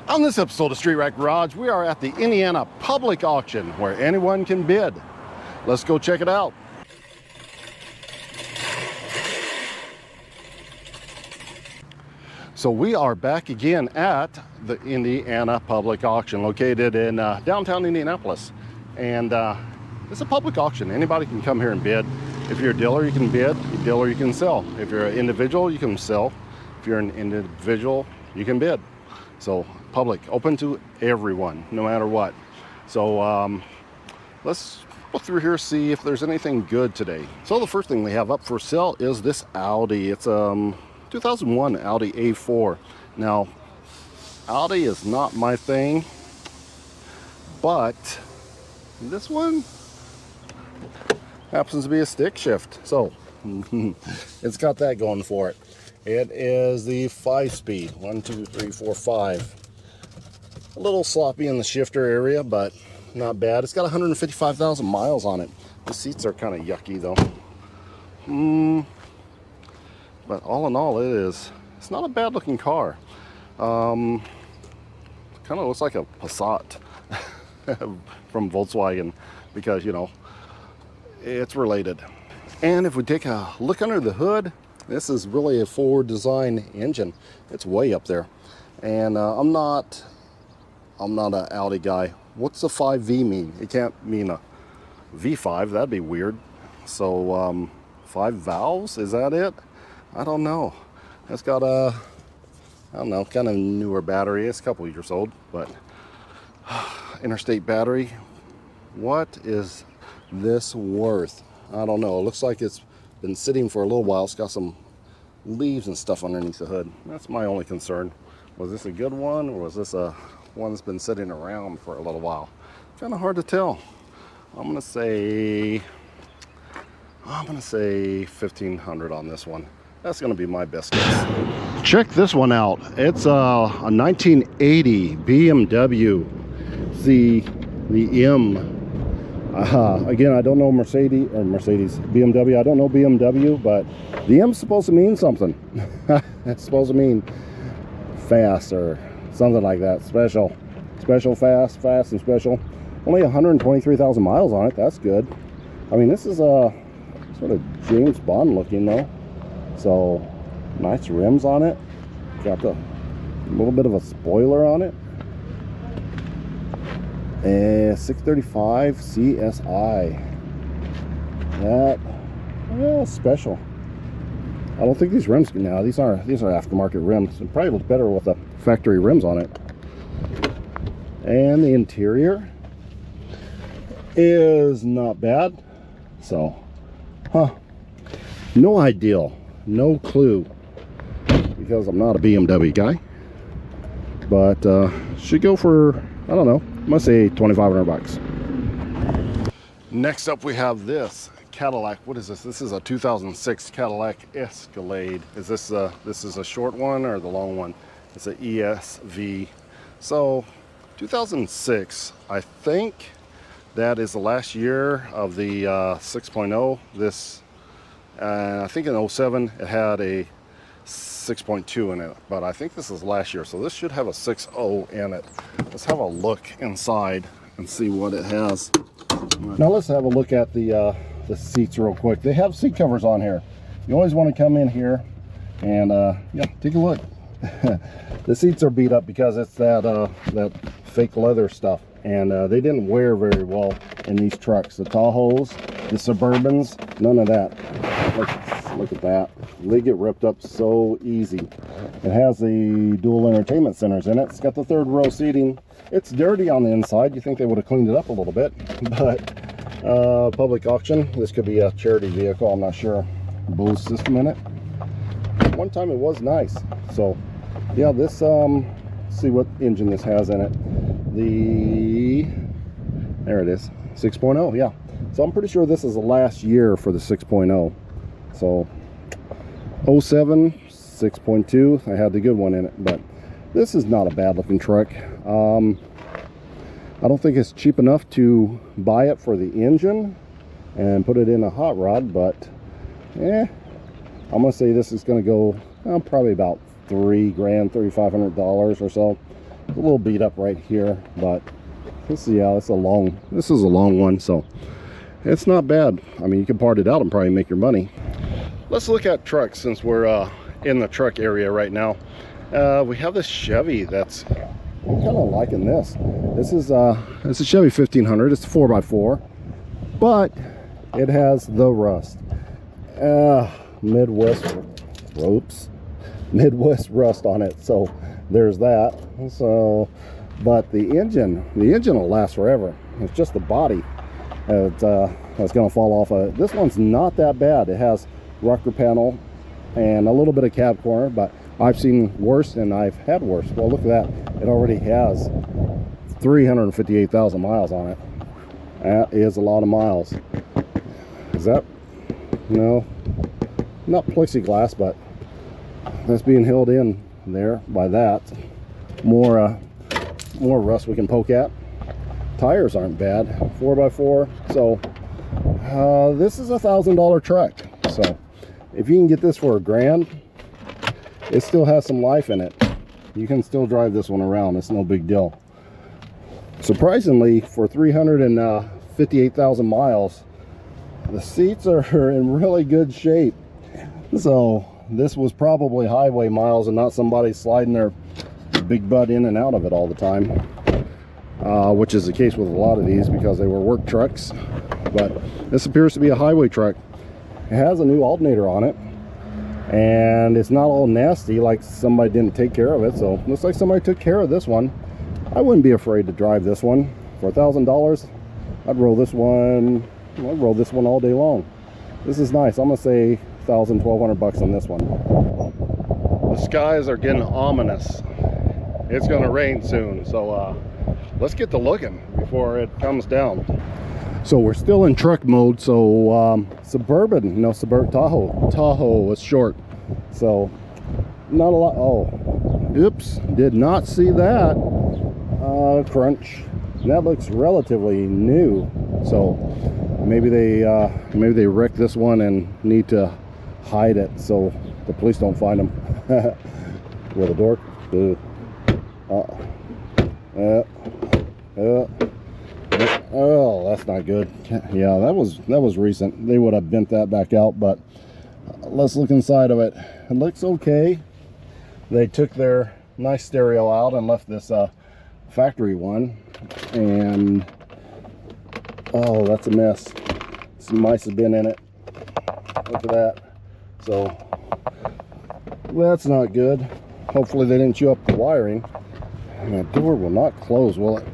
On this episode of Street Rack Garage, we are at the Indiana Public Auction where anyone can bid. Let's go check it out. So we are back again at the Indiana Public Auction located in downtown Indianapolis. And it's a public auction. Anybody can come here and bid. If you're a dealer, you can bid. If you're a dealer, you can sell. If you're an individual, you can sell. If you're an individual, you can bid. So public, open to everyone, no matter what. So let's go through here, see if there's anything good today. So the first thing we have up for sale is this Audi. It's 2001 Audi A4. Now, Audi is not my thing, but this one happens to be a stick shift. So it's got that going for it. It is the 5-speed, 1, 2, 3, 4, 5. A little sloppy in the shifter area, but not bad. It's got 155,000 miles on it. The seats are kind of yucky though. But all in all, it's not a bad looking car. Kind of looks like a Passat from Volkswagen because, you know, it's related. And if we take a look under the hood, this is really a Ford design engine. It's way up there. And I'm not an Audi guy. What's a 5V mean? It can't mean a V5. That'd be weird. So 5 valves, is that it? I don't know. It's got a, I don't know, kind of newer battery. It's a couple years old, but interstate battery. What is this worth? I don't know. It looks like it's been sitting for a little while. It's got some leaves and stuff underneath the hood. That's my only concern. Was this a good one, or was this a one that's been sitting around for a little while? Kind of hard to tell. I'm gonna say 1,500 on this one. That's gonna be my best guess. Check this one out. It's a 1980 BMW. The M. Again, I don't know Mercedes, BMW. I don't know BMW, but the M's supposed to mean something. It's supposed to mean fast or something like that. Special, fast and special. Only 123,000 miles on it. That's good. I mean, this is a sort of James Bond looking though. So nice rims on it. Got a little bit of a spoiler on it. 635 CSI. That special. I don't think these rims now. These are aftermarket rims. It probably looks better with the factory rims on it. And the interior is not bad. So, no idea, no clue, because I'm not a BMW guy. But should go for, I don't know, I must say 2,500 bucks. Next up we have this Cadillac. What is this? This is a 2006 Cadillac Escalade. Is this is a short one or the long one? It's an ESV. So 2006, I think that is the last year of the 6.0. This I think in 07 it had a 6.2 in it, but I think this is last year, so this should have a 6.0 in it. Let's have a look inside and see what it has. Now let's have a look at the seats real quick. They have seat covers on here. You always want to come in here and yeah, take a look. The seats are beat up because it's that fake leather stuff, and they didn't wear very well in these trucks. The Tahoes, the Suburbans, none of that. Look at that. They get ripped up so easy. It has the dual entertainment centers in it. It's got the 3rd row seating. It's dirty on the inside. You think they would have cleaned it up a little bit, but public auction. This could be a charity vehicle, I'm not sure. Bose system in it. One time it was nice. So yeah, this see what engine this has in it. There it is, 6.0. yeah. So I'm pretty sure this is the last year for the 6.0. So 07 6.2, I had the good one in it, but this is not a bad looking truck. I don't think it's cheap enough to buy it for the engine and put it in a hot rod, but I'm gonna say this is gonna go probably about $3,000, $3,500 or so. a little beat up right here, but this is, yeah, this is a long one, so it's not bad. I mean, you can part it out and probably make your money. Let's look at trucks since we're in the truck area right now. We have this Chevy that's, I'm kind of liking this. It's a Chevy 1500. It's a 4x4, but it has the rust. Midwest rust on it, so there's that. So, but the engine will last forever. It's just the body that's going to fall off of it. This one's not that bad. It has rocker panel and a little bit of cab corner, but I've seen worse and I've had worse. Well, look at that. It already has 358,000 miles on it. That is a lot of miles. Is that, no, not plexiglass, but that's being held in there by that. More rust we can poke at. Tires aren't bad, 4x4. So this is $1,000 truck. So if you can get this for $1,000, it still has some life in it. You can still drive this one around. It's no big deal. Surprisingly, for 358,000 miles, the seats are in really good shape. So this was probably highway miles and not somebody sliding their big butt in and out of it all the time, which is the case with a lot of these because they were work trucks. But this appears to be a highway truck. It has a new alternator on it, and it's not all nasty like somebody didn't take care of it. So looks like somebody took care of this one. I wouldn't be afraid to drive this one for $1,000. I'd roll this one. I'd roll this one all day long. This is nice. I'm gonna say $1,000, $1,200 on this one. The skies are getting ominous. It's gonna rain soon, so let's get to looking before it comes down. So we're still in truck mode. So Suburban, no, Tahoe was short, so not a lot. Oh, oops, did not see that. Crunch. That looks relatively new, so maybe they wrecked this one and need to hide it so the police don't find them. With a door. Oh, that's not good. Yeah, that was recent. They would have bent that back out, but let's look inside of it. It looks okay. They took their nice stereo out and left this factory one, and oh, that's a mess. Some mice have been in it. Look at that. So that's not good. Hopefully they didn't chew up the wiring. And that door will not close, will it?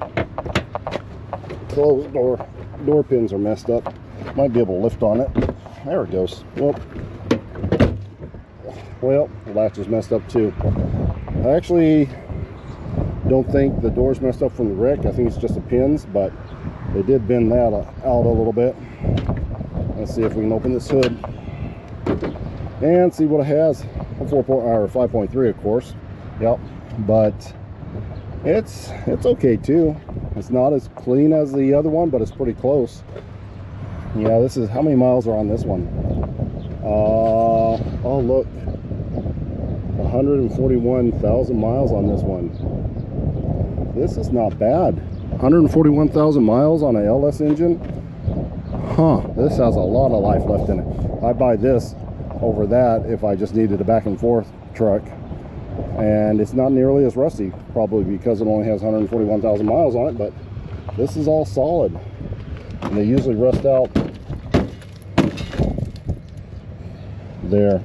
Closed door pins are messed up. Might be able to lift on it. There it goes. Well, the latch is messed up too. I actually don't think the door's messed up from the wreck. I think it's just the pins, but they did bend that out a little bit. Let's see if we can open this hood and see what it has. 5.3, of course. Yep, but it's okay too. It's not as clean as the other one, but it's pretty close. Yeah, this is, how many miles are on this one? Oh look, 141,000 miles on this one. This is not bad. 141,000 miles on an LS engine. Huh, this has a lot of life left in it. I'd buy this over that if I just needed a back and forth truck. And it's not nearly as rusty, probably because it only has 141,000 miles on it, but this is all solid. And they usually rust out there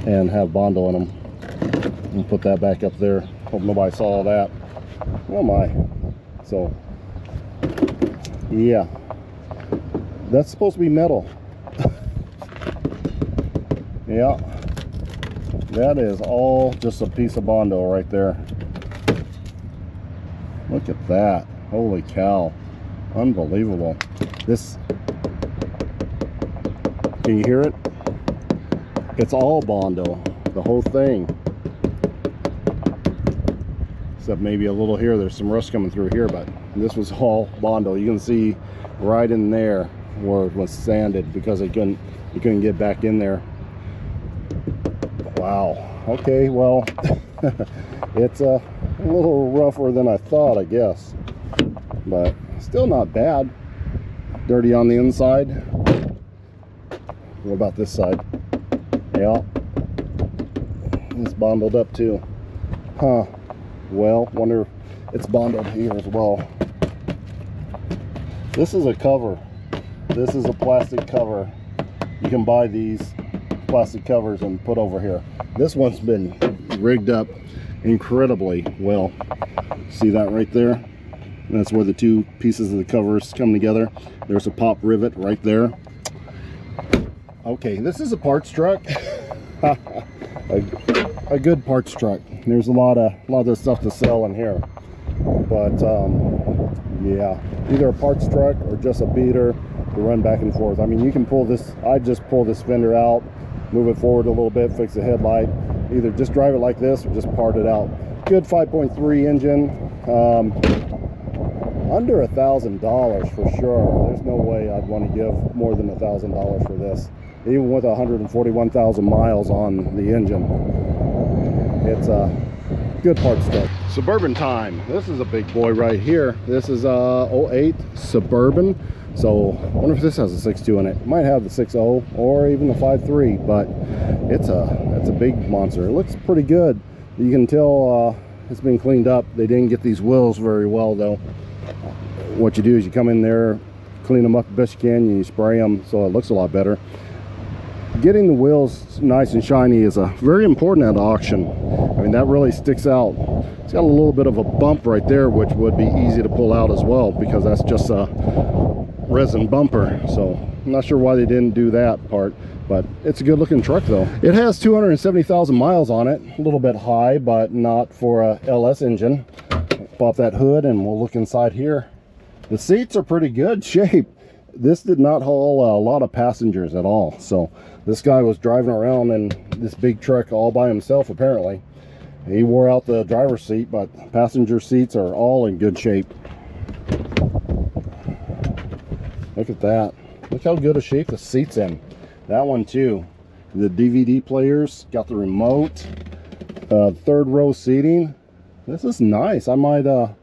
and have Bondo in them. And put that back up there. Hope nobody saw that. Oh my. So yeah, that's supposed to be metal. Yeah, that is all just a piece of Bondo right there. Look at that. Holy cow, unbelievable. This, can you hear it? It's all Bondo, the whole thing. Except maybe a little here. There's some rust coming through here, but this was all Bondo. You can see right in there where it was sanded because you couldn't get back in there. Wow. Okay, well, it's A little rougher than I thought, I guess, but still not bad. Dirty on the inside. What about this side? Yeah, it's bondled up too. Huh. Well, wonder if it's bondled here as well. This is a cover. This is a plastic cover. You can buy these plastic covers and put over here. This one's been rigged up incredibly well. See that right there? And that's where the two pieces of the covers come together. There's a pop rivet right there. Okay, this is a parts truck. a good parts truck. There's a lot of stuff to sell in here, but yeah, either a parts truck or just a beater to run back and forth. I mean, you can pull this. I just pull this fender out, move it forward a little bit, fix the headlight. Either just drive it like this or just part it out. Good 5.3 engine. Under $1,000 for sure. There's no way I'd want to give more than $1,000 for this, even with 141,000 miles on the engine. It's a good parts truck. Suburban time. This is a big boy right here. This is a 08 Suburban. So I wonder if this has a 6.2 in it. It might have the 6.0 or even the 5.3, but it's a big monster. It looks pretty good. You can tell it's been cleaned up. They didn't get these wheels very well though. What you do is you come in there, clean them up the best you can, and you spray them so it looks a lot better. Getting the wheels nice and shiny is very important at auction. I mean, that really sticks out. It's got a little bit of a bump right there, which would be easy to pull out as well, because that's just a resin bumper. So I'm not sure why they didn't do that part, but it's a good looking truck though. It has 270,000 miles on it. A little bit high, but not for a LS engine. Pop that hood and we'll look inside here. The seats are pretty good shape. This did not haul a lot of passengers at all. So this guy was driving around in this big truck all by himself apparently. He wore out the driver's seat, but passenger seats are all in good shape. Look at that. Look how good a shape the seat's in. That one too. The DVD players, got the remote, third row seating. This is nice. I might have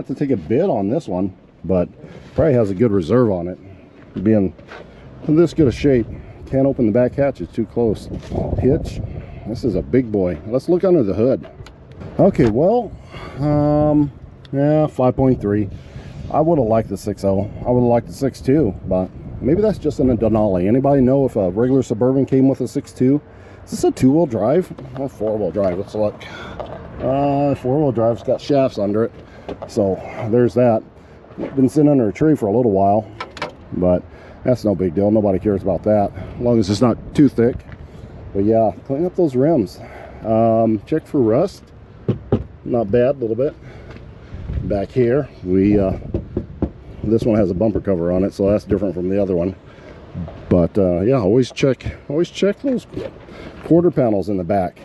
to take a bid on this one, but probably has a good reserve on it. Being in this good a shape. Can't open the back hatch, it's too close. Hitch. This is a big boy. Let's look under the hood. Okay, well, yeah, 5.3. I would have liked the 6.0. I would have liked the 6.2, but maybe that's just in a Denali. Anybody know if a regular Suburban came with a 6.2? Is this a two-wheel drive or four-wheel drive? Let's look. Four-wheel drive's got shafts under it, so there's that. Been sitting under a tree for a little while, but that's no big deal. Nobody cares about that, as long as it's not too thick. But yeah, clean up those rims. Check for rust. Not bad, a little bit. Back here, this one has a bumper cover on it, so that's different from the other one. But yeah, always check those quarter panels in the back.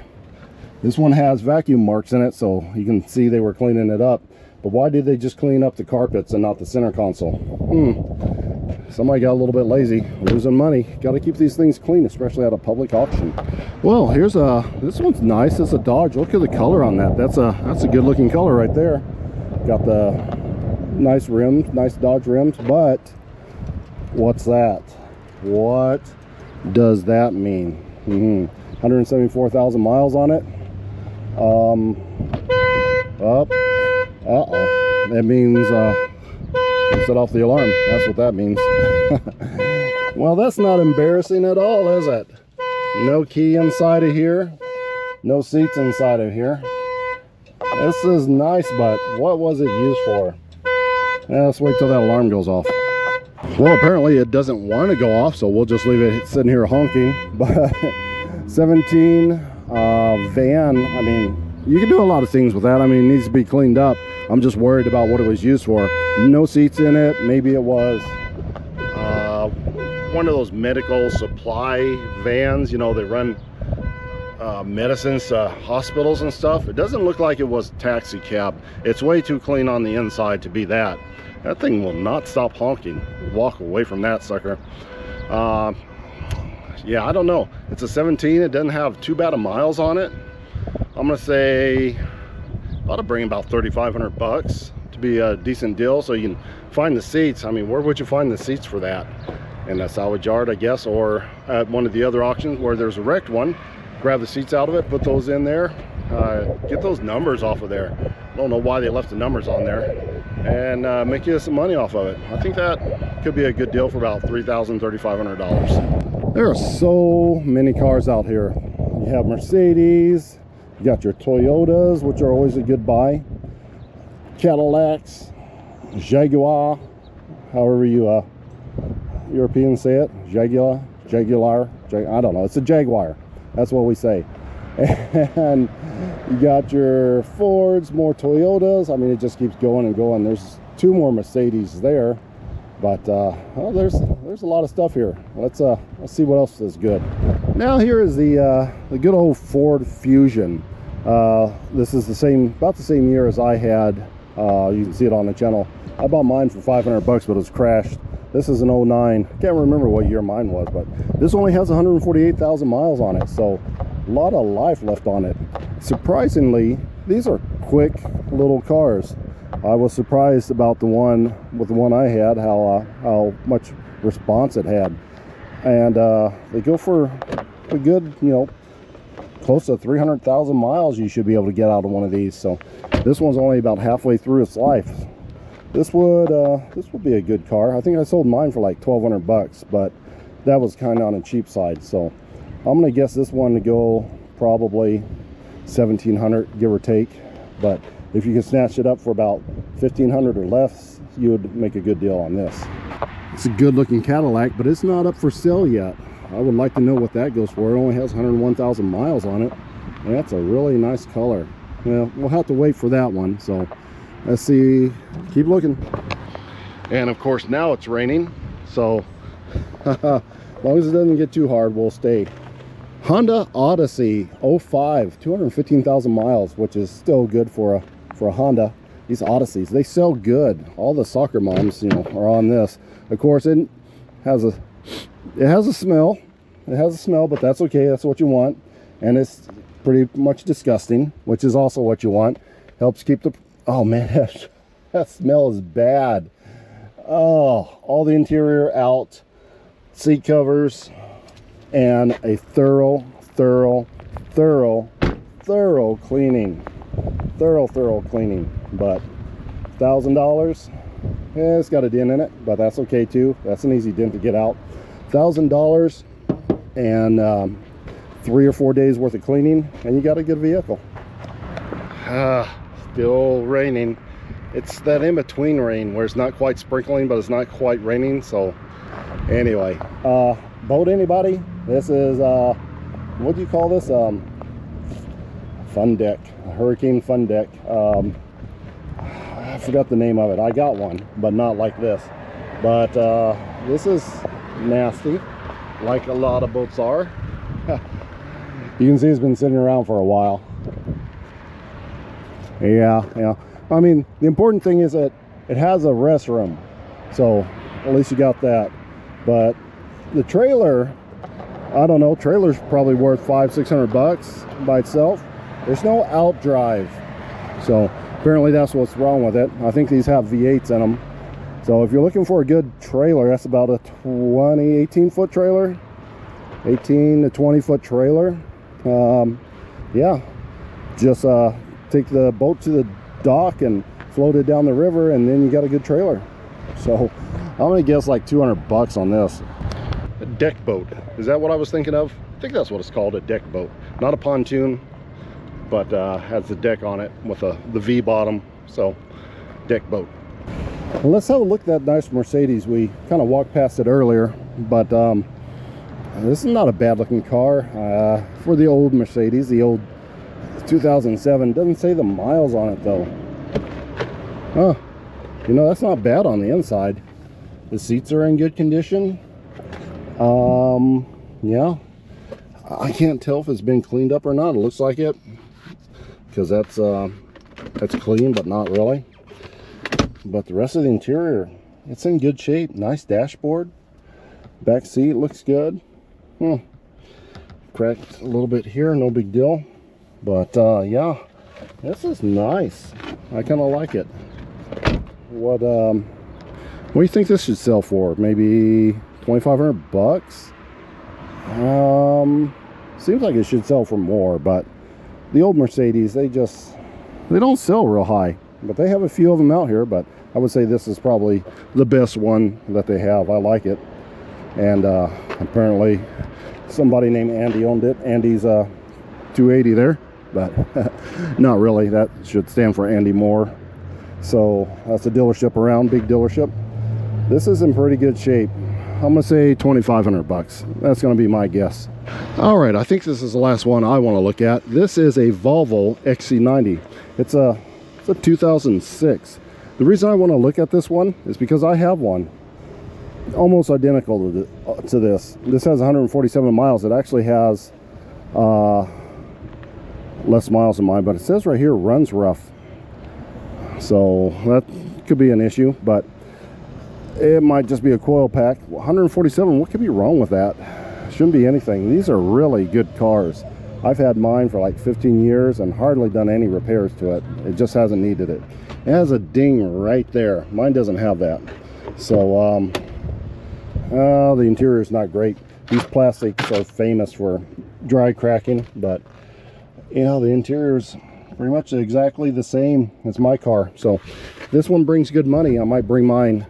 This one has vacuum marks in it, so you can see they were cleaning it up. But why did they just clean up the carpets and not the center console? Somebody got a little bit lazy, losing money. Got to keep these things clean, especially at a public auction. Well, here's this one's nice. It's a Dodge. Look at the color on that. That's a good looking color right there. Got the nice rims, nice Dodge rims. But what's that? What does that mean? 174,000 miles on it. That means set off the alarm. That's what that means. Well, that's not embarrassing at all, is it? No key inside of here, no seats inside of here. This is nice, but what was it used for? Let's wait till that alarm goes off. Well, apparently it doesn't want to go off, so we'll just leave it sitting here honking. But 17 van, I mean, you can do a lot of things with that. I mean, it needs to be cleaned up. I'm just worried about what it was used for. No seats in it. Maybe it was one of those medical supply vans, you know, they run medicines to hospitals and stuff. It doesn't look like it was a taxi cab. It's way too clean on the inside to be that. That thing will not stop honking. Walk away from that sucker. Yeah, I don't know. It's a 17. It doesn't have too bad of miles on it. I'm gonna say ought to bring about 3,500 bucks to be a decent deal. So you can find the seats. I mean, where would you find the seats for that? In a salvage yard, I guess, or at one of the other auctions where there's a wrecked one. Grab the seats out of it, put those in there, get those numbers off of there. I don't know why they left the numbers on there, and make you some money off of it. I think that could be a good deal for about $3,000, $3,500. There are so many cars out here. You have Mercedes, you got your Toyotas, which are always a good buy, Cadillacs, Jaguar, however you Europeans say it, Jaguar, I don't know, it's a Jaguar, that's what we say. And you got your Fords, more Toyotas. I mean, it just keeps going and going. There's 2 more Mercedes there, but well, there's a lot of stuff here. Let's see what else is good. Now here is the good old Ford Fusion. This is about the same year as I had. You can see it on the channel. I bought mine for 500 bucks, but it was crashed. This is an 09. Can't remember what year mine was, but this only has 148,000 miles on it, so a lot of life left on it. Surprisingly, these are quick little cars. I was surprised about the one I had, how much response it had, and they go for a good, you know, close to 300,000 miles you should be able to get out of one of these. So this one's only about halfway through its life. This would be a good car. I think I sold mine for like 1,200 bucks, but that was kind of on the cheap side. So I'm gonna guess this one to go probably 1,700, give or take. But if you can snatch it up for about 1,500 or less, you would make a good deal on this. It's a good looking Cadillac, but it's not up for sale yet. I would like to know what that goes for. It only has 101,000 miles on it, and that's a really nice color. Well, we'll have to wait for that one. So let's see, keep looking. And of course now it's raining, so as long as it doesn't get too hard, we'll stay. Honda Odyssey 05, 215,000 miles, which is still good for a Honda. These Odysseys, they sell good. All the soccer moms, you know, are on this. Of course, it has a smell. It has a smell, but that's okay. That's what you want. And it's pretty much disgusting, which is also what you want. Helps keep the, oh man, that smell is bad. Oh, all the interior out, seat covers, and a thorough cleaning. Thorough cleaning. But $1,000, yeah, it's got a dent in it, but that's okay too. That's an easy dent to get out. $1,000 and 3 or 4 days worth of cleaning, and you got a good vehicle. Still raining. It's that in-between rain where it's not quite sprinkling, but it's not quite raining. So anyway, boat anybody? This is what do you call this? Fun deck, a Hurricane Fun Deck. I forgot the name of it. I got one, but not like this. But this is nasty, like a lot of boats are. You can see it's been sitting around for a while. Yeah. I mean, the important thing is that it has a restroom, so at least you got that. But the trailer, I don't know, trailer's probably worth $500-600 bucks by itself. There's no out drive, so apparently that's what's wrong with it. I think these have V8s in them. So if you're looking for a good trailer, that's about a 18 foot trailer, 18 to 20 foot trailer. Yeah, just take the boat to the dock and float it down the river, and then you got a good trailer. So I'm gonna guess like 200 bucks on this. A deck boat, is that what I was thinking of? I think that's what it's called, a deck boat. Not a pontoon, but has the deck on it with the V bottom. So deck boat. Well, let's have a look at that nice Mercedes. We kind of walked past it earlier, but this is not a bad looking car for the old Mercedes, the old 2007. Doesn't say the miles on it though. Huh, you know, that's not bad on the inside. The seats are in good condition. Yeah, I can't tell if it's been cleaned up or not. It looks like it, because that's clean, but not really. But the rest of the interior, it's in good shape. Nice dashboard. Back seat looks good. Cracked a little bit here, no big deal. But yeah, This is nice. I kind of like it. What do you think this should sell for? Maybe 2,500 bucks? Seems like it should sell for more, but the old Mercedes, they don't sell real high. But they have a few of them out here, but I would say this is probably the best one that they have. I like it. And apparently somebody named Andy owned it. Andy's 280 there, but not really. That should stand for Andy Moore. So that's a dealership around, big dealership. This is in pretty good shape. I'm gonna say 2,500 bucks. That's gonna be my guess. All right, I think this is the last one I want to look at. This is a Volvo XC90. It's a 2006. The reason I want to look at this one is because I have one almost identical to this. This has 147 miles. It actually has less miles than mine, but it says right here runs rough. So that could be an issue, but it might just be a coil pack. 147, what could be wrong with that? Shouldn't be anything. These are really good cars. I've had mine for like 15 years and hardly done any repairs to it. It just hasn't needed it. It has a ding right there. Mine doesn't have that. So the interior is not great. These plastics are famous for dry cracking, but you know, the interior is pretty much exactly the same as my car. So this one brings good money. I might bring mine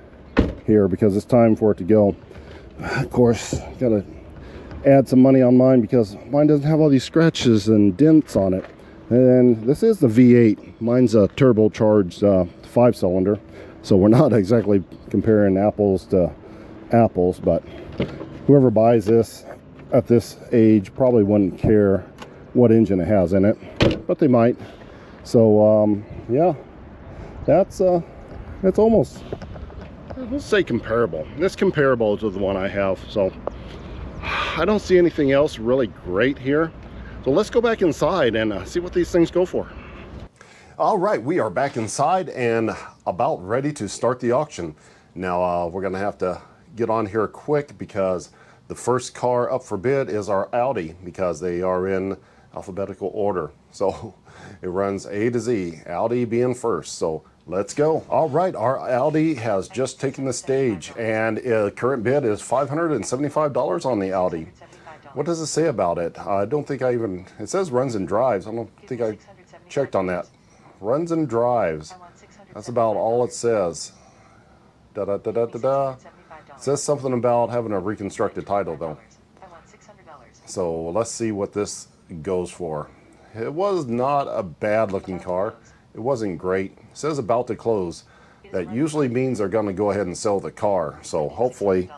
here because it's time for it to go. Of course, gotta add some money on mine because mine doesn't have all these scratches and dents on it. And this is the V8. Mine's a turbocharged 5-cylinder, so we're not exactly comparing apples to apples, but whoever buys this at this age probably wouldn't care what engine it has in it, but they might. So yeah, that's almost, let's say, comparable. It's comparable to the one I have. So I don't see anything else really great here. So let's go back inside and see what these things go for. All right, we are back inside and about ready to start the auction. Now we're gonna have to get on here quick because the first car up for bid is our Audi, because they are in alphabetical order. So it runs A to Z, Audi being first. So let's go. All right, our Audi has just taken the stage, and current bid is $575 on the Audi. What does it say about it? I don't think I even, it says runs and drives. I don't think I checked on that. Runs and drives. That's about all it says. Da da da da da da. It says something about having a reconstructed title though. So let's see what this goes for. It was not a bad looking car. It wasn't great. It says about to close. That usually means they're going to go ahead and sell the car. So hopefully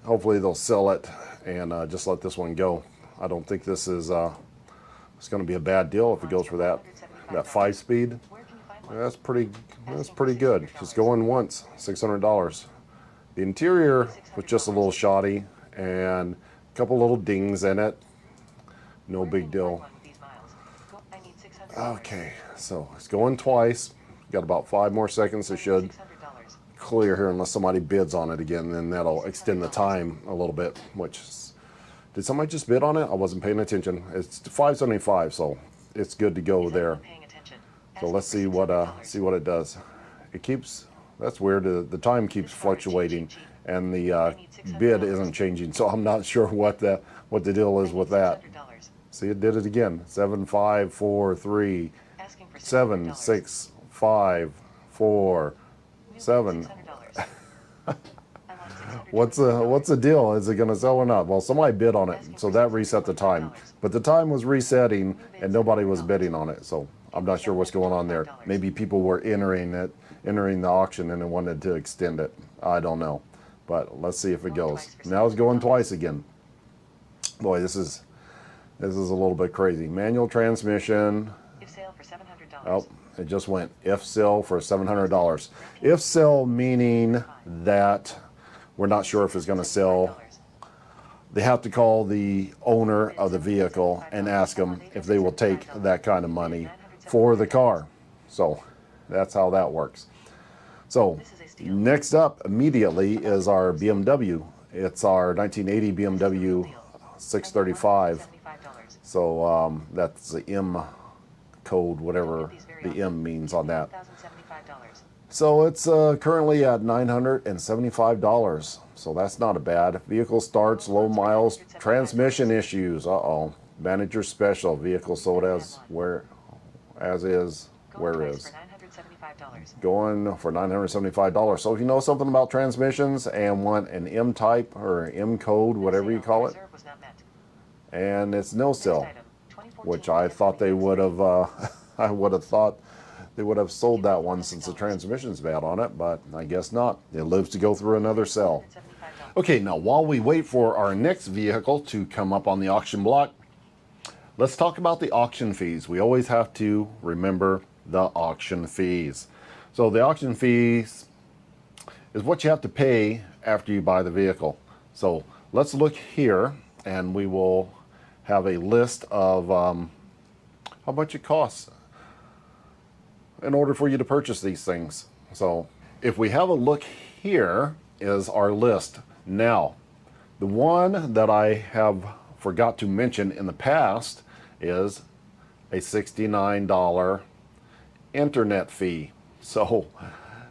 they'll sell it and just let this one go. I don't think this is it's going to be a bad deal if it goes for that 5-speed. That's pretty good. Just going once, $600. The interior was just a little shoddy and a couple little dings in it. No big deal. Okay, so it's going twice. Got about 5 more seconds. It should clear here unless somebody bids on it again. Then that'll extend the time a little bit. Which did somebody just bid on it? I wasn't paying attention. It's $575, so it's good to go there. So let's see what it does. It keeps. That's weird. The time keeps fluctuating, and the bid isn't changing. So I'm not sure what the deal is with that. See, it did it again. 7 5 4 3 7 6 5 4 7. What's the deal? Is it going to sell or not? Well, somebody bid on it, so that reset the time. But the time was resetting, and nobody was bidding on it. So I'm not sure what's going on there. Maybe people were entering the auction and they wanted to extend it. I don't know, but let's see if it goes. Now it's going twice again. Boy, this is a little bit crazy. Manual transmission. If sale for $700. Oh, it just went. If sale for $700. If sale meaning that we're not sure if it's going to sell. They have to call the owner of the vehicle and ask them if they will take that kind of money for the car. So that's how that works. So next up immediately is our BMW. It's our 1980 BMW 635. So that's the M code, whatever the M means on that. So it's currently at $975. So that's not a bad. Vehicle starts, low miles, transmission issues. Uh-oh. Manager special. Vehicle sold as is. Where is? Going for $975. So if you know something about transmissions and want an M type or M code, whatever you call it, and it's no sale, which I thought they would have, I would have thought they would have sold that one since the transmission's bad on it, but I guess not. It lives to go through another sale. Okay, now while we wait for our next vehicle to come up on the auction block, let's talk about the auction fees. We always have to remember the auction fees. So the auction fees is what you have to pay after you buy the vehicle. So let's look here and we will have a list of how much it costs in order for you to purchase these things. So if we have a look, here is our list. Now, the one that I have forgot to mention in the past is a $69 internet fee. So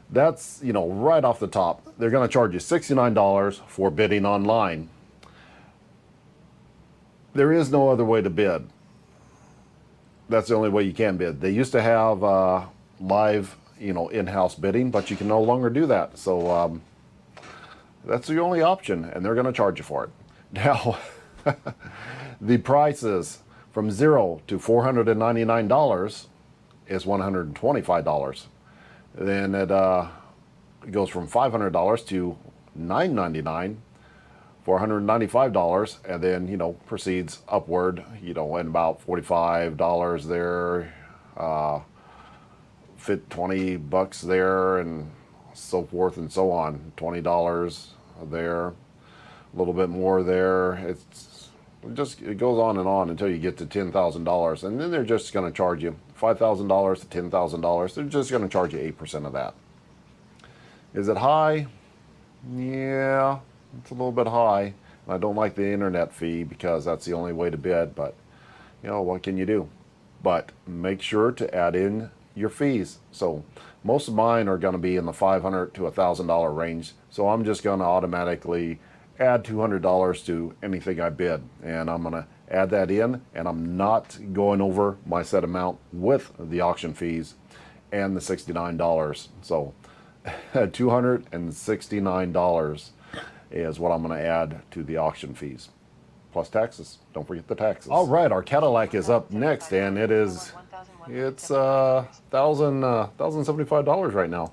that's, you know, right off the top. They're going to charge you $69 for bidding online. There is no other way to bid. That's the only way you can bid. They used to have live, you know, in-house bidding, but you can no longer do that. So that's the only option, and they're going to charge you for it. Now, the prices from $0 to $499 is $125. Then it goes from $500 to $999, $495, and then, you know, proceeds upward, you know, and about $45 there, fit $20 there, and so forth and so on. $20 there, a little bit more there. It goes on until you get to $10,000, and then they're just going to charge you $5,000 to $10,000. They're just going to charge you 8% of that. Is it high? Yeah, it's a little bit high. I don't like the internet fee because that's the only way to bid, but you know, what can you do? But make sure to add in your fees. So most of mine are going to be in the $500 to $1,000 range. So I'm just going to automatically add $200 to anything I bid, and I'm going to add that in, and I'm not going over my set amount with the auction fees and the $69. So $269 is what I'm going to add to the auction fees, plus taxes. Don't forget the taxes. All right, our Cadillac is up next, and it's $1,075 right now.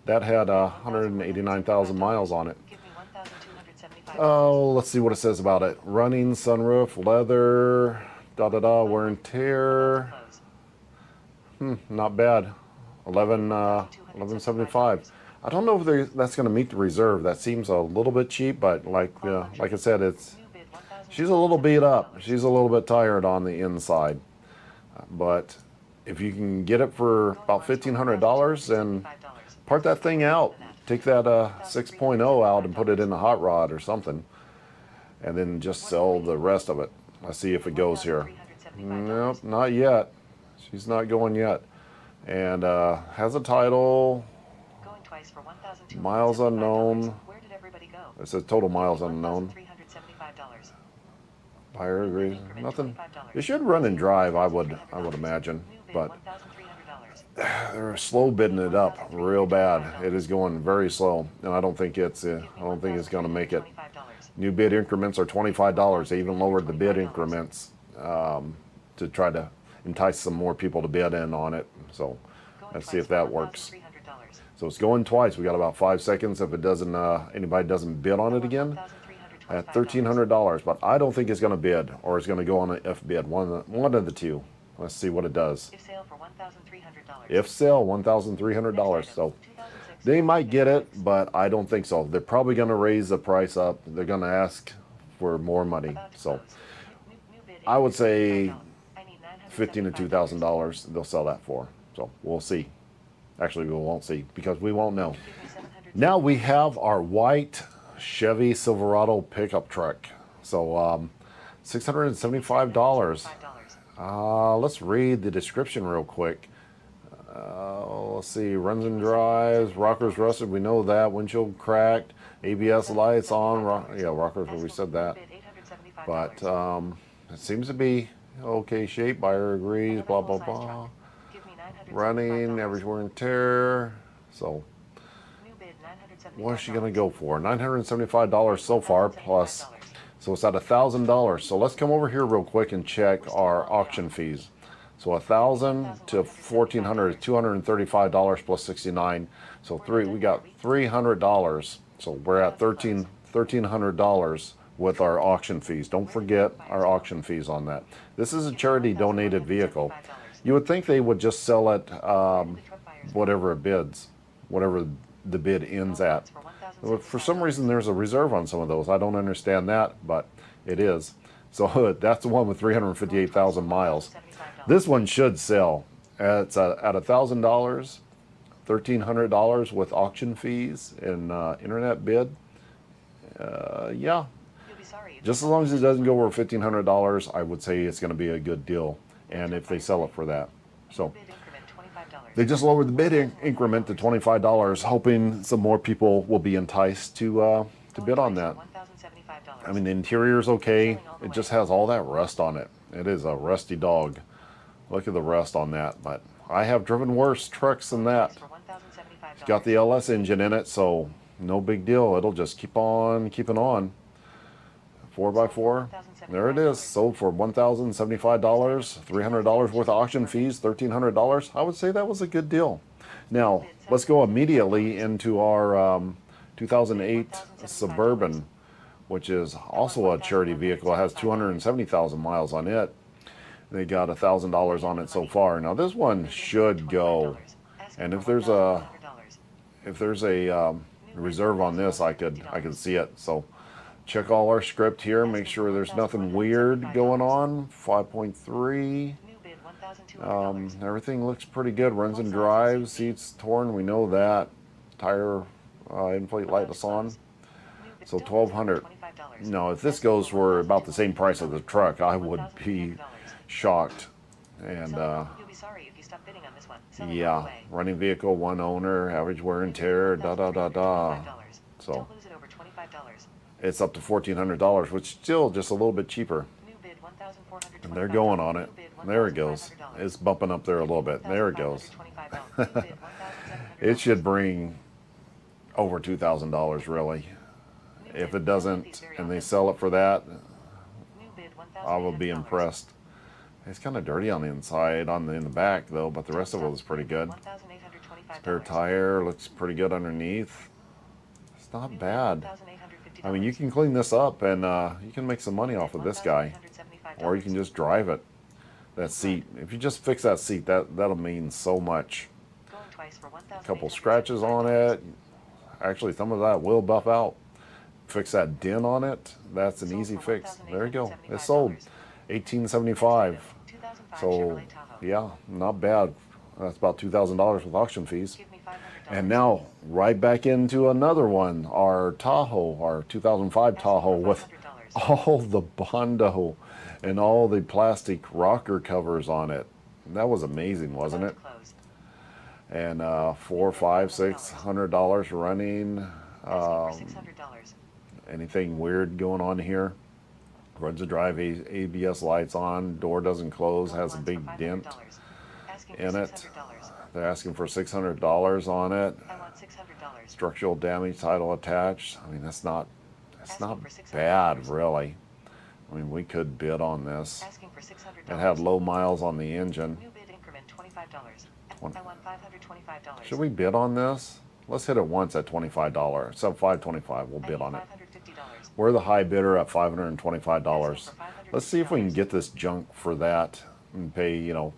That had 189,000 miles on it. Oh, let's see what it says about it. Running, sunroof, leather, wear and tear. Not bad. 1175. I don't know if that's going to meet the reserve. That seems a little bit cheap, but like I said, she's a little beat up. She's a little bit tired on the inside. But if you can get it for about $1,500, then part that thing out. Take that 6.0 out and put it in a hot rod or something, and then just sell the rest of it. Let's see if it goes here. Nope, not yet. She's not going yet. And has a title. Miles unknown. It says total miles unknown. Buyer agrees. Nothing. It should run and drive, I would imagine, but they're slow bidding it up real bad. It is going very slow, and I don't think it's going to make it. New bid increments are $25. They even lowered the bid increments to try to entice some more people to bid in on it. So let's see if that works. So it's going twice. We got about 5 seconds. If it doesn't, anybody doesn't bid on it again, at $1,300. But I don't think it's going to bid, or it's going to go on an F bid. One of the two. Let's see what it does. If sale for $1,300. If sale, $1,300. So they might get it, but I don't think so. They're probably going to raise the price up. They're going to ask for more money. So I would say $1,500 to $2,000 they'll sell that for. So we'll see. Actually, we won't see because we won't know. Now we have our white Chevy Silverado pickup truck. So $675. Let's read the description real quick. Let's see. Runs and drives. Rockers rusted. We know that. Windshield cracked. ABS lights on. Yeah, rockers. We said that. But it seems to be okay shape. Buyer agrees. Blah blah blah. Running. Average wear and tear. So what's she gonna go for? $975 so far plus. So it's at $1,000. So let's come over here real quick and check our auction fees. So 1,000 to 1,400 is $235 plus 69. So we got $300. So we're at $1,300 with our auction fees. Don't forget our auction fees on that. This is a charity donated vehicle. You would think they would just sell it whatever it bids, whatever the bid ends at. For some reason, there's a reserve on some of those. I don't understand that, but it is. So that's the one with 358,000 miles. This one should sell. It's at $1,000, $1,300 with auction fees and internet bid. Yeah, just as long as it doesn't go over $1,500, I would say it's going to be a good deal. And if they sell it for that, so they just lowered the bid increment to $25, hoping some more people will be enticed to bid on that. I mean, the interior's okay. It just has all that rust on it. It is a rusty dog. Look at the rust on that. But I have driven worse trucks than that. It's got the LS engine in it, so no big deal. It'll just keep on keeping on. 4x4. There it is. Sold for $1,075, $300 worth of auction fees, $1,300. I would say that was a good deal. Now, let's go immediately into our 2008 Suburban, which is also a charity vehicle. It has 270,000 miles on it. They got $1,000 on it so far. Now, this one should go. And if there's a reserve on this, I could see it. So check all our script here, make sure there's nothing weird going on. 5.3. Everything looks pretty good. Runs and drives, seats torn, we know that. Tire inflate lightless on. So $1,200. No, if this goes for about the same price of the truck, I would be shocked. And yeah, running vehicle, one owner, average wear and tear, da da da da. So it's up to $1,400, which is still just a little bit cheaper. And they're going on it. There it goes. It's bumping up there a little bit. There it goes. It should bring over $2,000 really. If it doesn't, and they sell it for that, I will be impressed. It's kind of dirty on the inside, in the back though, but the rest of it was pretty good. Spare tire looks pretty good underneath. It's not bad. I mean, you can clean this up and you can make some money off of this guy, or you can just drive it. That seat, if you just fix that seat, that'll mean so much. A couple scratches on it. Actually, some of that will buff out. Fix that dent on it. That's an easy fix. There you go. It's sold. $1,875. So yeah, not bad. That's about $2,000 with auction fees. And now right back into another one, our Tahoe, our 2005 Tahoe with all the Bondo and all the plastic rocker covers on it. That was amazing, wasn't it? And $400, $500, $600 running. Anything weird going on here? Runs and drive, ABS lights on, door doesn't close, has a big dent in it. They're asking for $600 on it. Structural damage, title attached. I mean, that's not bad, really. I mean, we could bid on this. It had low miles on the engine. Should we bid on this? Let's hit it once at $25. So $525, we'll bid on it. We're the high bidder at $525. Let's see if we can get this junk for that and pay, you know,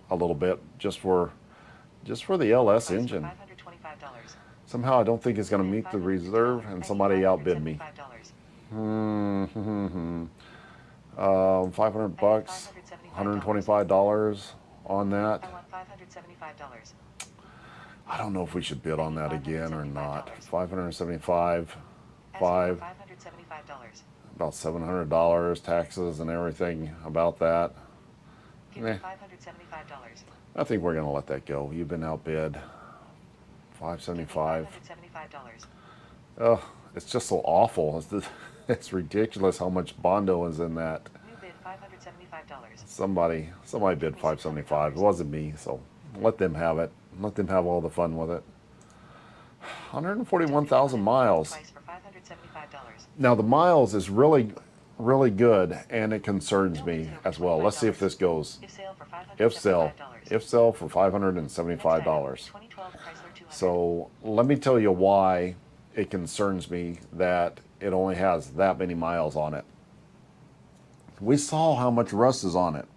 a little bit just for the LS engine. Somehow I don't think it's going to meet the reserve, and somebody outbid me. 500 bucks, $125 on that. I don't know if we should bid on that again or not. 575, about $700, taxes and everything about that. Give me Eh. $575. I think we're gonna let that go. You've been outbid. Give me $575. $575. Oh, it's just so awful. It's ridiculous how much Bondo is in that. New bid $575. Somebody bid 575. It wasn't me, so let them have it. Let them have all the fun with it. 141,000 miles. Twice for $575. Now the miles is really, really good, and it concerns me as well. Let's see if this goes. If sale for $575. If sell, if sell for Next item, $575. 2012 Chrysler 200. So let me tell you why it concerns me that it only has that many miles on it. We saw how much rust is on it.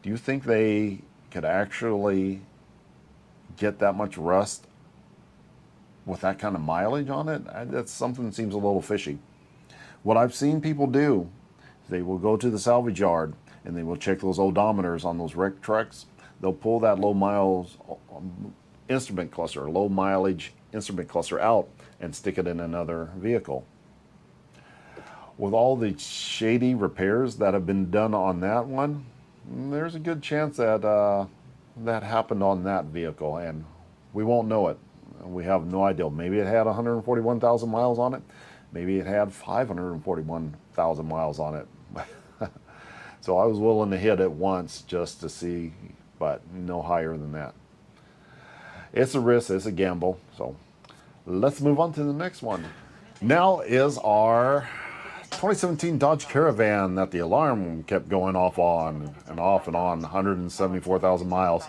Do you think they could actually get that much rust with that kind of mileage on it? That's something that seems a little fishy. What I've seen people do, they will go to the salvage yard and they will check those odometers on those wrecked trucks. They'll pull that low miles instrument cluster, low mileage instrument cluster out and stick it in another vehicle. With all the shady repairs that have been done on that one, there's a good chance that that happened on that vehicle, and we won't know it. We have no idea. Maybe it had 141,000 miles on it. Maybe it had 541,000 miles on it. So I was willing to hit it once just to see, but no higher than that. It's a risk, it's a gamble. So let's move on to the next one. Now is our 2017 Dodge Caravan that the alarm kept going off on and off and on, 174,000 miles.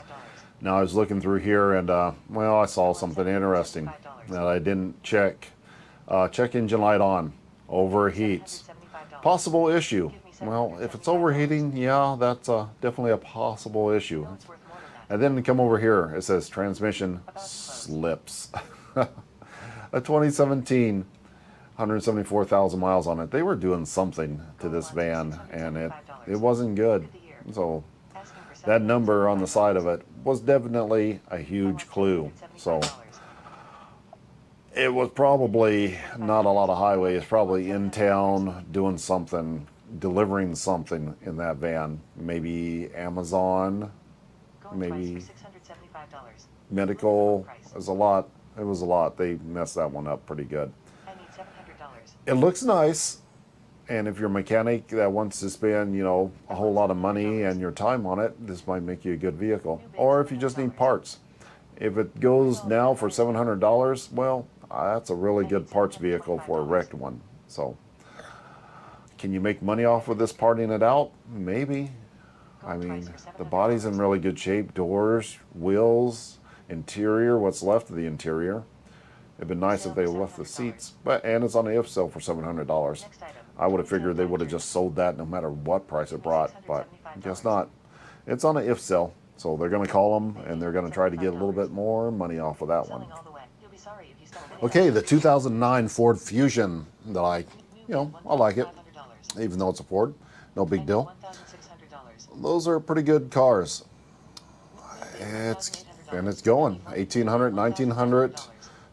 Now I was looking through here and, well, I saw something interesting that I didn't check. Check engine light on, overheats. Possible issue. Well, if it's overheating, yeah, that's definitely a possible issue. And then come over here, it says transmission slips. A 2017, 174,000 miles on it. They were doing something to this van, and it wasn't good. So that number on the side of it was definitely a huge clue. So it was probably not a lot of highway. It's probably in town doing something, delivering something in that van. Maybe Amazon, maybe medical. It was a lot. It was a lot. They messed that one up pretty good. I need $700. It looks nice, and if you're a mechanic that wants to spend, you know, a whole lot of money and your time on it, this might make you a good vehicle. Or if you just need parts. If it goes now for $700, well, that's a really good parts vehicle for a wrecked one. So, can you make money off of this parting it out? Maybe. I mean, the body's in really good shape. Doors, wheels, interior, what's left of the interior. It'd been nice if they left the seats, and it's on the if sale for $700. I would have figured they would have just sold that no matter what price it brought, but guess not. It's on an if sale, so they're going to call them and they're going to try to get a little bit more money off of that one. Okay, the 2009 Ford Fusion that I like it, even though it's a Ford, no big deal. Those are pretty good cars. It's going $1,800,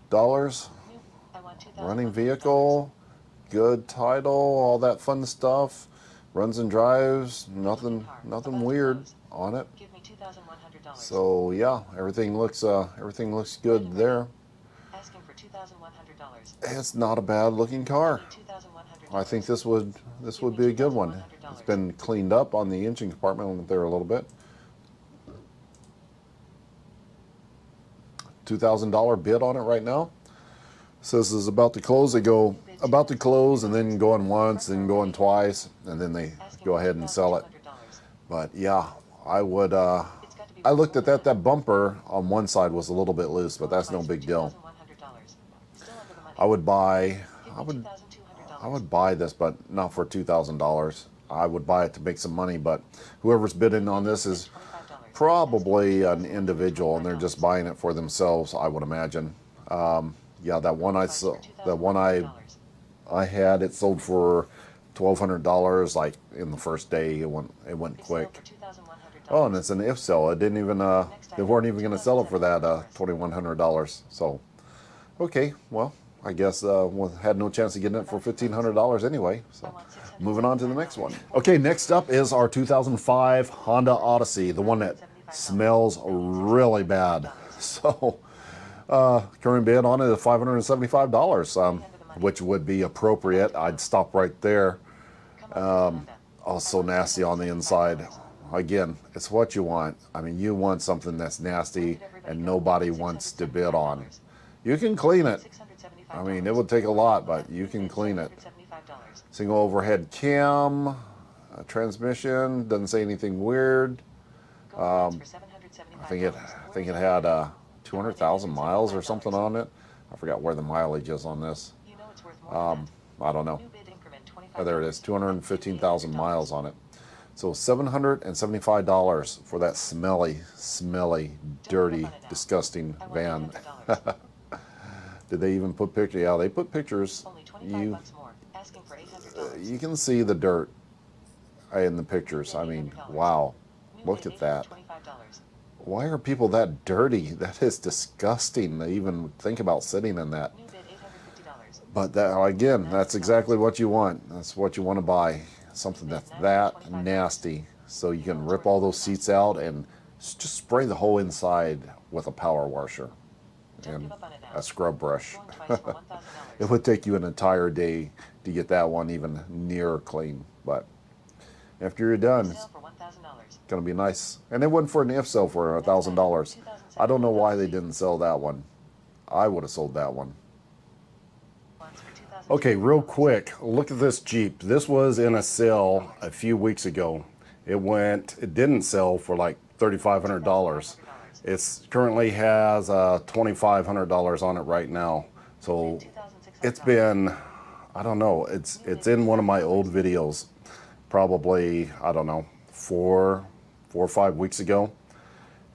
$1,900. Running vehicle, good title, all that fun stuff. Runs and drives, nothing weird on it. So yeah, everything looks good there. It's not a bad looking car. I think this would be a good one. It's been cleaned up on the engine compartment there a little bit. $2,000 bid on it right now. Says it's about to close. They go about to close and then going once, then going twice, and then they go ahead and sell it. But yeah, I would. I looked at that. That bumper on one side was a little bit loose, but that's no big deal. I would buy this, but not for $2,000. I would buy it to make some money, but whoever's bidding on this is probably an individual, and they're just buying it for themselves, I would imagine. Yeah, that one I saw, I had, it sold for $1,200. Like in the first day, it went quick. Oh, and it's an if sale. It didn't even they weren't even going to sell it for that $2,100. So, okay, well, I guess had no chance of getting it for $1,500 anyway. So moving on to the next one. Okay, next up is our 2005 Honda Odyssey, the one that smells really bad. So current bid on it is $575, which would be appropriate. I'd stop right there. Also nasty on the inside. Again, it's what you want. I mean, you want something that's nasty and nobody wants to bid on. You can clean it. I mean, it would take a lot, but you can clean it. Single overhead cam, transmission, doesn't say anything weird. I think it had 200,000 miles or something on it. I forgot where the mileage is on this. I don't know. Oh, there it is, 215,000 miles on it. So $775 for that smelly, dirty, disgusting van. Did they even put pictures? Yeah, they put pictures. You can see the dirt in the pictures. I mean, wow, look at that. Why are people that dirty? That is disgusting to even think about sitting in that. But that, again, that's exactly what you want. That's what you want to buy. Something that's that nasty. So you can rip all those seats out and just spray the whole inside with a power washer and a scrub brush. It would take you an entire day to get that one even near clean. But after you're done, it's going to be nice. And they went for an if sale for $1,000. I don't know why they didn't sell that one. I would have sold that one. Okay, real quick, look at this Jeep. This was in a sale a few weeks ago. It didn't sell for like $3,500. It currently has $2,500 on it right now. So it's been, I don't know, it's in one of my old videos, probably, I don't know, four or 5 weeks ago.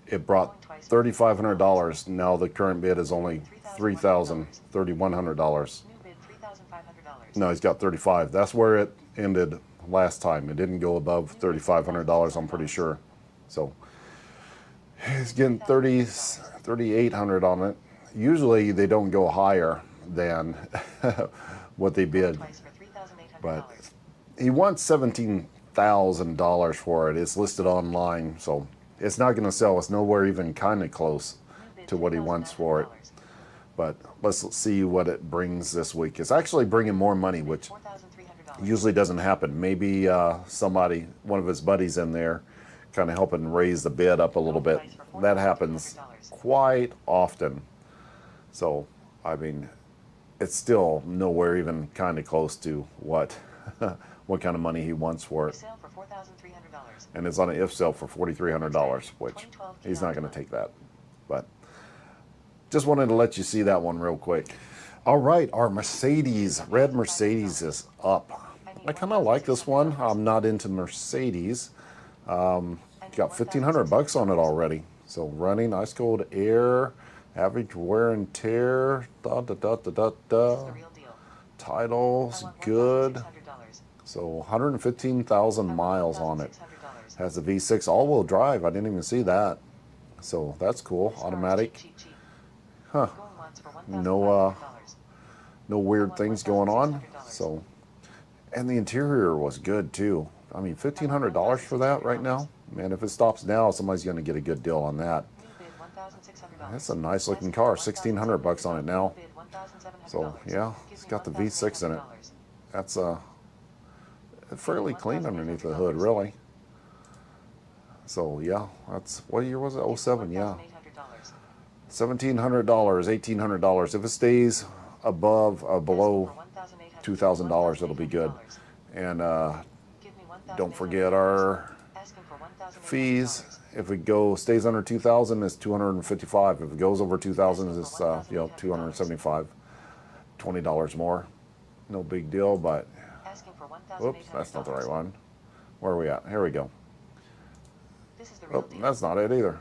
It brought $3,500. Now the current bid is only $3,100. No, he's got 35. That's where it ended last time. It didn't go above $3,500, I'm pretty sure. So he's getting $3,800 on it. Usually they don't go higher than what they bid. But he wants $17,000 for it. It's listed online, so it's not going to sell. It's nowhere even kind of close to what he wants for it. But let's see what it brings this week. It's actually bringing more money, which usually doesn't happen. Maybe somebody, one of his buddies in there, kind of helping raise the bid up a little bit. That happens quite often. So, I mean, it's still nowhere even kind of close to what what kind of money he wants for it. And it's on an if sale for $4,300, which he's not going to take that. But just wanted to let you see that one real quick. All right, our Mercedes, red Mercedes is up. I kind of like this one. I'm not into Mercedes. Got $1,500 on it already. So running, ice cold air, average wear and tear, title's good. So 115,000 miles on it. Has a V6 all-wheel drive. I didn't even see that. So that's cool. Automatic. Huh. No weird things going on. So, and the interior was good too. I mean, $1,500 for that right now. Man, if it stops now, somebody's going to get a good deal on that. That's a nice looking car. $1,600 on it now. So yeah, it's got the V6 in it. That's fairly clean underneath the hood, really. So yeah, that's, what year was it? 07, yeah. $1,700, $1,800. If it stays below $2,000, it'll be good. And don't forget our fees. If it stays under 2,000, it's $255. If it goes over 2,000, it's $275. $20 more. No big deal, but oops, that's not the right one. Where are we at? Here we go. Oh, that's not it either.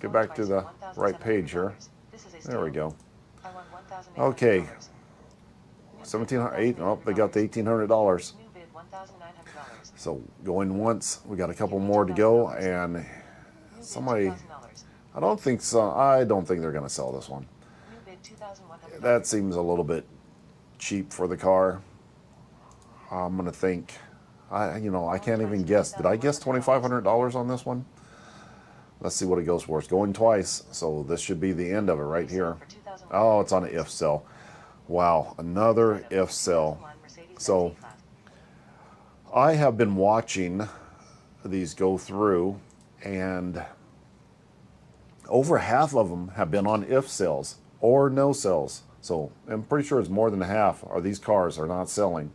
Get back to the right page here. There we go. Okay. 1,708. Oh, they got the $1,800. So going once. We got a couple more to go, and somebody. I don't think so. I don't think they're going to sell this one. $2,100. That seems a little bit cheap for the car. I'm gonna think, I can't even guess. Did I guess $2,500 on this one? Let's see what it goes for. It's going twice, so this should be the end of it right here. Oh, it's on an if sell. Wow, another if sell. So I have been watching these go through, and over half of them have been on if sales or no sales. So I'm pretty sure it's more than half of these cars are not selling.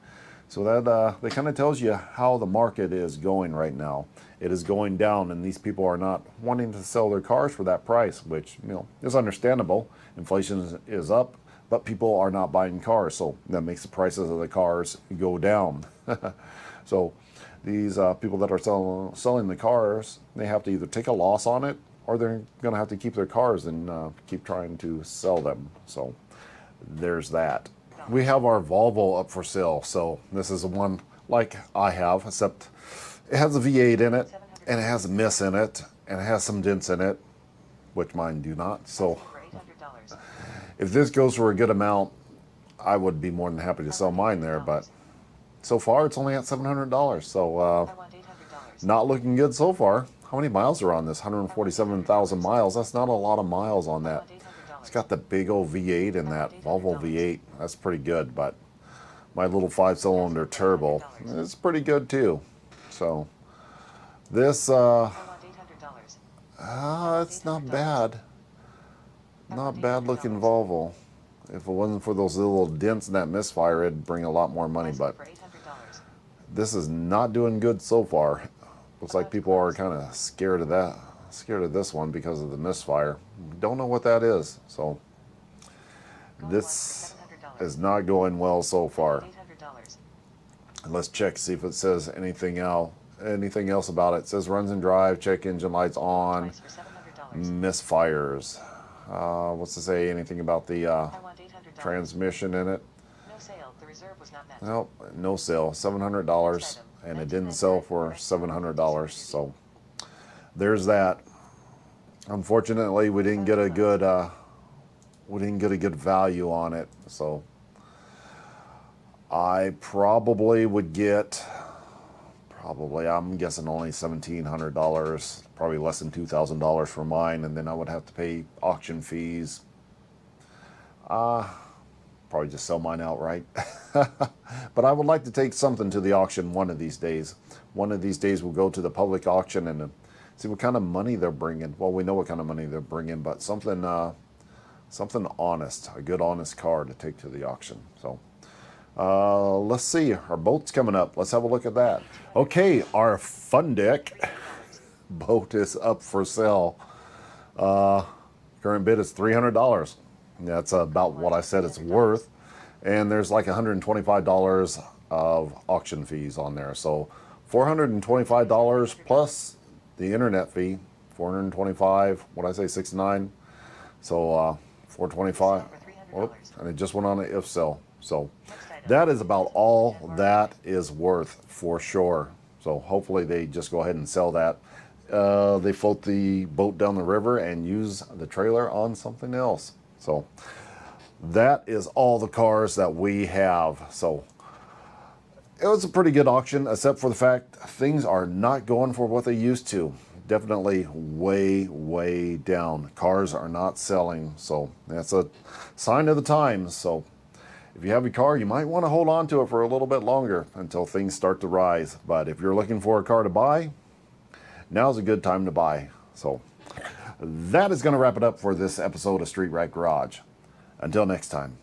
So that kind of tells you how the market is going right now. It is going down, and these people are not wanting to sell their cars for that price, which is understandable. Inflation is up, but people are not buying cars, so that makes the prices of the cars go down. So these people that are selling the cars, they have to either take a loss on it, or they're going to have to keep their cars and keep trying to sell them. So there's that. We have our Volvo up for sale. So this is the one like I have, except it has a V8 in it, and it has a miss in it, and it has some dents in it, which mine do not. So if this goes for a good amount, I would be more than happy to sell mine there. But so far, it's only at $700. So not looking good so far. How many miles are on this? 147,000 miles. That's not a lot of miles on that. It's got the big old V8 in that Volvo V8. That's pretty good, but my little 5-cylinder turbo is pretty good too. So this, it's not bad. Not bad looking Volvo. If it wasn't for those little dents in that misfire, it'd bring a lot more money, but this is not doing good so far. Looks like people are kind of scared of that. Scared of this one because of the misfire. Don't know what that is. So this is not going well so far. Let's check, see if it says anything else about it. It says runs and drive, check engine lights on, misfires. What's to say anything about the transmission in it? No sale. The reserve was not met. Nope, no sale. $700, and it didn't sell for $700. So there's that. Unfortunately, we didn't get a good value on it. So I probably would get, I'm guessing only $1,700, probably less than $2,000 for mine, and then I would have to pay auction fees. Probably just sell mine outright. But I would like to take something to the auction one of these days. One of these days we'll go to the public auction and see what kind of money they're bringing. Well, we know what kind of money they're bringing, but something honest, a good honest car to take to the auction. So let's see, our boat's coming up. Let's have a look at that. Okay, our Fun Deck boat is up for sale. Current bid is $300. That's about what I said it's worth. And there's like $125 of auction fees on there. So $425 plus the internet fee, $425, what I say, $69. So $425. Oh, and it just went on an if sell. So that is about all that is worth for sure. So hopefully they just go ahead and sell that. They float the boat down the river and use the trailer on something else. So that is all the cars that we have. So it was a pretty good auction, except for the fact things are not going for what they used to. Definitely way, way down. Cars are not selling. So that's a sign of the times. So if you have a car, you might want to hold on to it for a little bit longer until things start to rise. But if you're looking for a car to buy, now's a good time to buy. So that is going to wrap it up for this episode of Street Right Garage. Until next time.